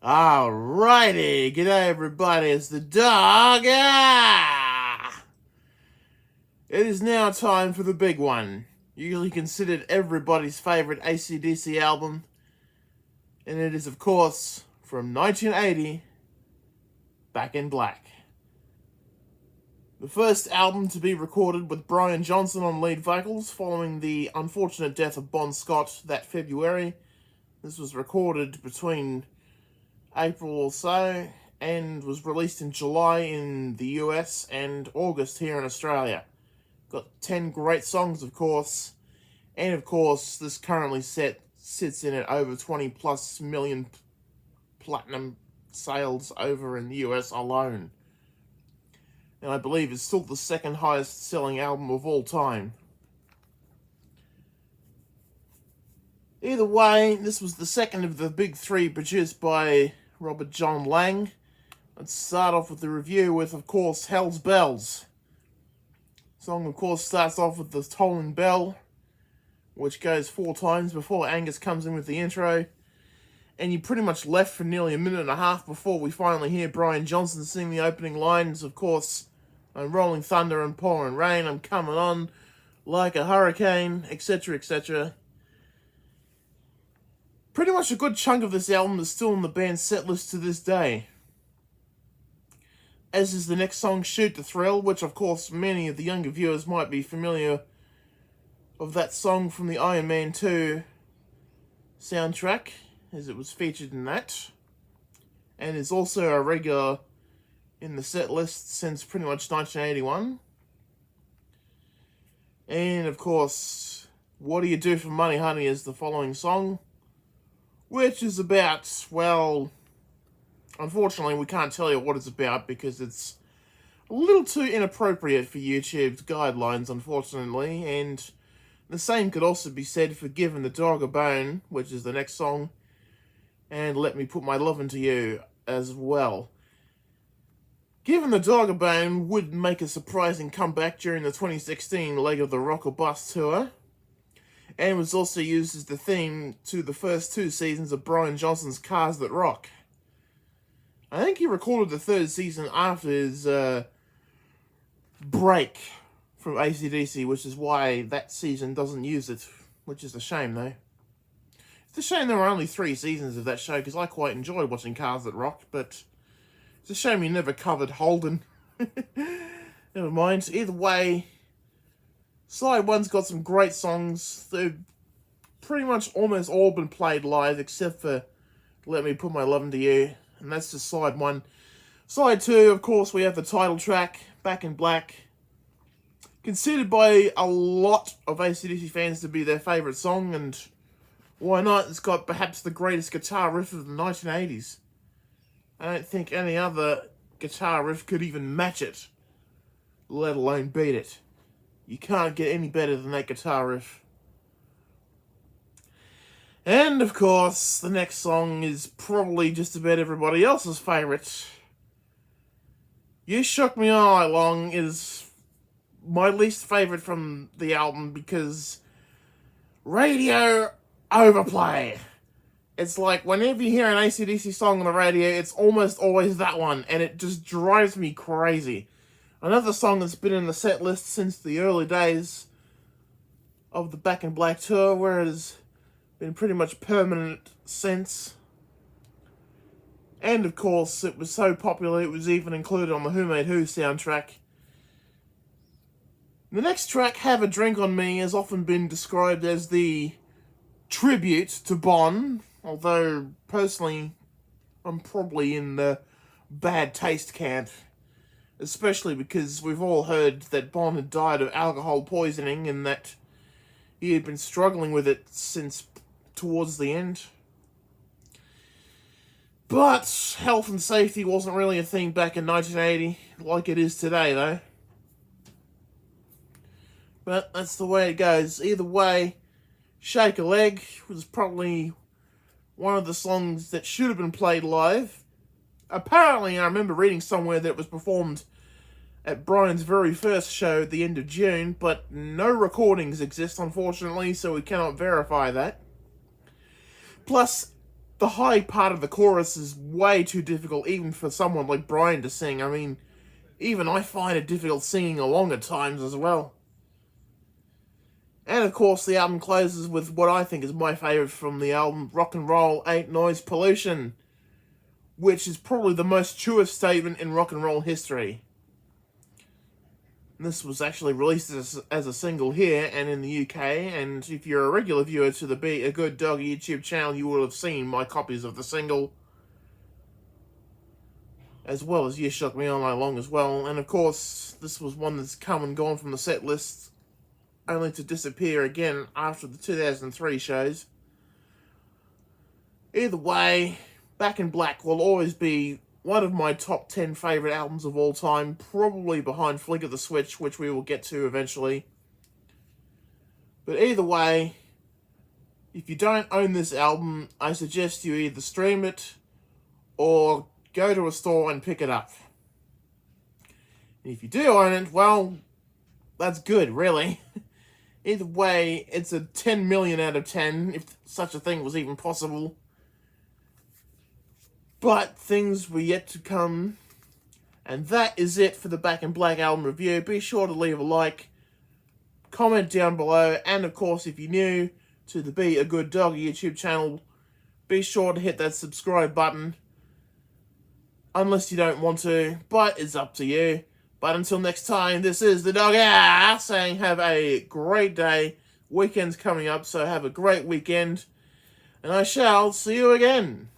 Alrighty, g'day everybody, it's the Doga! It is now time for the big one, usually considered everybody's favourite AC/DC album, and it is of course from 1980, Back in Black. The first album to be recorded with Brian Johnson on lead vocals following the unfortunate death of Bon Scott that February. This was recorded between April or so, and was released in July in the US and August here in Australia. Got 10 great songs, of course, and of course this currently sits in at over 20 plus million platinum sales over in the US alone. And I believe it's still the second highest selling album of all time. Either way, this was the second of the big three produced by Robert John Lang. Let's start off with the review with, of course, Hell's Bells. The song, of course, starts off with the tolling bell, which goes 4 times before Angus comes in with the intro. And you're pretty much left for nearly a minute and a half before we finally hear Brian Johnson sing the opening lines. Of course, I'm rolling thunder and pouring rain, I'm coming on like a hurricane, etc., etc. Pretty much a good chunk of this album is still in the band's set list to this day. As is the next song, Shoot the Thrill, which of course many of the younger viewers might be familiar of that song from the Iron Man 2 soundtrack, as it was featured in that. And is also a regular in the set list since pretty much 1981. And of course, What Do You Do for Money, Honey is the following song, which is about, well, unfortunately we can't tell you what it's about because it's a little too inappropriate for YouTube's guidelines, unfortunately, and the same could also be said for Giving the Dog a Bone, which is the next song, and Let Me Put My Love Into You as well. Giving the Dog a Bone would make a surprising comeback during the 2016 leg of the Rock or Bust tour, and was also used as the theme to the first 2 seasons of Brian Johnson's Cars That Rock. I think he recorded the 3rd season after his break from AC/DC, which is why that season doesn't use it, which is a shame though. It's a shame there were only 3 seasons of that show, because I quite enjoyed watching Cars That Rock, but it's a shame he never covered Holden. Never mind, either way, Side 1's got some great songs. They've pretty much almost all been played live, except for Let Me Put My Love Into You, and that's just Side 1. Side 2, of course, we have the title track, Back in Black. Considered by a lot of AC/DC fans to be their favourite song, and why not? It's got perhaps the greatest guitar riff of the 1980s. I don't think any other guitar riff could even match it, let alone beat it. You can't get any better than that guitar riff. And, of course, the next song is probably just about everybody else's favourite. You Shook Me All Night Long is my least favourite from the album because radio overplay. It's like whenever you hear an AC/DC song on the radio, it's almost always that one, and it just drives me crazy. Another song that's been in the set list since the early days of the Back in Black tour, where it has been pretty much permanent since. And of course, it was so popular it was even included on the Who Made Who soundtrack. The next track, Have a Drink on Me, has often been described as the tribute to Bon, although personally I'm probably in the bad taste camp. Especially because we've all heard that Bon had died of alcohol poisoning and that he had been struggling with it since towards the end. But health and safety wasn't really a thing back in 1980, like it is today though. But that's the way it goes. Either way, Shake a Leg was probably one of the songs that should have been played live. Apparently, I remember reading somewhere that it was performed at Brian's very first show at the end of June, but no recordings exist, unfortunately, so we cannot verify that. Plus, the high part of the chorus is way too difficult, even for someone like Brian to sing. I mean, even I find it difficult singing along at times as well. And of course, the album closes with what I think is my favourite from the album, Rock and Roll Ain't Noise Pollution, which is probably the most truest statement in rock and roll history. This was actually released as a single here and in the UK, and if you're a regular viewer to the Be a Good Dog YouTube channel, you will have seen my copies of the single, as well as You Shook Me All Night Long as well. And of course, this was one that's come and gone from the set list, only to disappear again after the 2003 shows. Either way, Back in Black will always be one of my top 10 favourite albums of all time, probably behind Flick of the Switch, which we will get to eventually. But either way, if you don't own this album, I suggest you either stream it or go to a store and pick it up. And if you do own it, well, that's good, really. Either way, it's a 10 million out of 10, if such a thing was even possible. But things were yet to come. And that is it for the Back in Black album review. Be sure to leave a like, comment down below, and of course, if you're new to the Be a Good Dog YouTube channel, be sure to hit that subscribe button. Unless you don't want to, but it's up to you. But until next time, this is the Doga saying have a great day. Weekend's coming up, so have a great weekend. And I shall see you again.